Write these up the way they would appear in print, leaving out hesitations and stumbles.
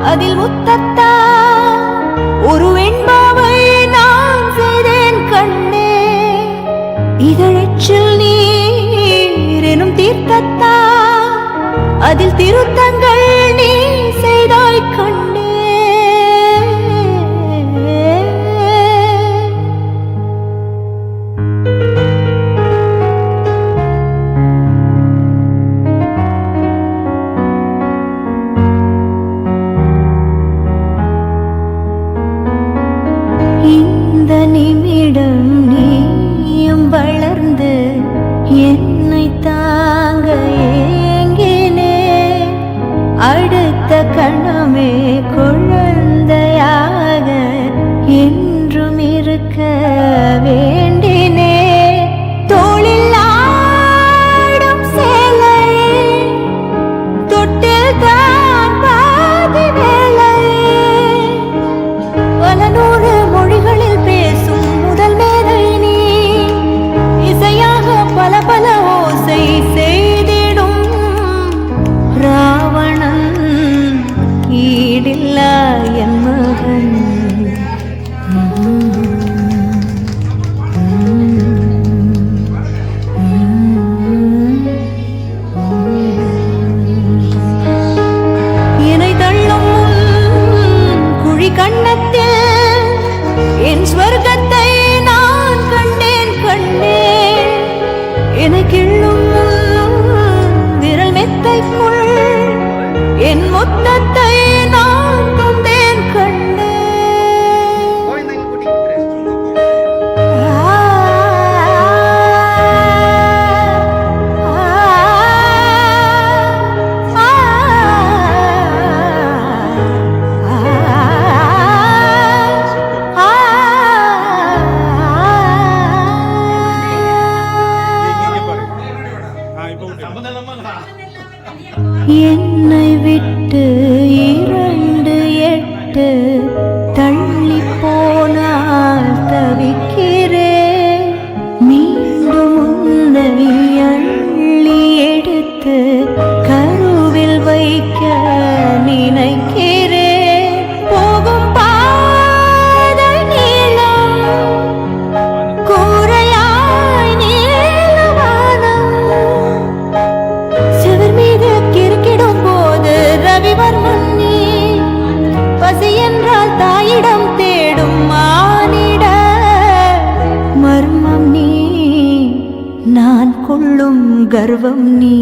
அதில் முத்தத்தா ஒரு வெண்பாவை நான் செய்தேன் கண்ணே. இதழச்சில் நீர் எனும் தீர்த்தத்தா அதில் திருத்தங்கள் நீ செய்தாய் கண்ணே. இந்த நிமிடம் நீயும் வளர்ந்து என்னை தாங்க ஏங்கினே. அடுத்த கணமே குழந்தையாக என்றும் இருக்க வேண்டினே. தோளில் ஆடும் சேலை தொட்டில் தான் பாதி வேலை. பல நூறு மொழிகளில் பேசும் முதல் மேதை நீ. இசையாக பல பல ஓசை செய்திடும் ராவணன் ஈடில்லா என் மகன். என்னை தள்ளும் குழி கண்ணத்தில் என் ஸ்வர்க்கத்தை நான் கண்டேன் கண்ணே. என்னை கிள்ளும் விரல் மெத்தைக்குள் என் மொத்தத்தை நான் கொண்டேன் கண்ணே. என்னை விட்டு 2 8 தள்ளி போனால் தவிக்கிறேன். மீண்டும் உன்னை அள்ளி எடுத்து கருவில் வைக்க நினைக்கிறேன். போகும் பாதை நீளம் கூரையாய் நீளவானம். சிவர் மீது கிறுக்கிடும் போது ரவிவர்மன் நீ. பசி என்றால் தாயிடம் தேடும் மானிட மர்மம் நீ. நான் கொள்ளும் கர்வம் நீ.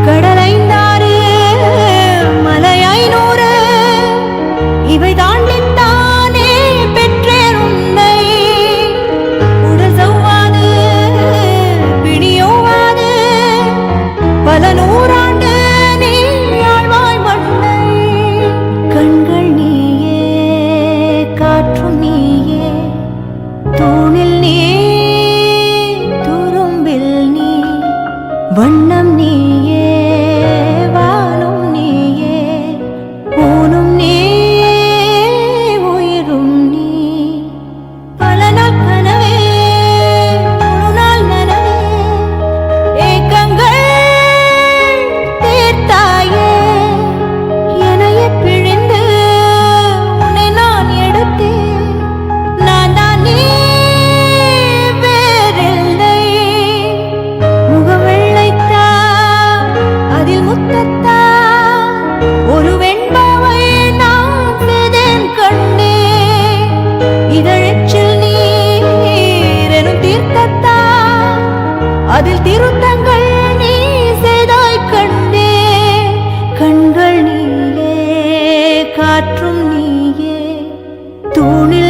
கடலைந்தாறு மலை 500 இவை தாண்டித்தானே பெற்றேன் உன்னை. உடல் சவ்வாது பிணியோவாது பல நூறாண்டு நீ ஆழ்வாய் மண்ணை. கண்கள் நீயே காற்றும் நீயே தூணில் நீ துரும்பில் நீ. வண்ணம் நீயே வானும் நீயே ஊனும் நீ உயிரும் நீ. பல நாள் கனவே முழு நாள் நனவே ஏக்கங்கள் தீர்த்தாயே. என்னையே பிழிந்து உன்னை நான் எடுத்தேன். நான் தான் நீ வேறில்லை. முகம் வெள்ளைத்தா அதில் முத்தத்தா ஒரு வெண்பாவை நான் செய்தேன் கண்ணே. இதழச்சில் நீர் எனும் தீர்த்தத்தா அதில் திருத்தங்கள் நீ செய்தாய் கண்ணே. கண்கள் நீயே காற்றும் நீயே தூணில்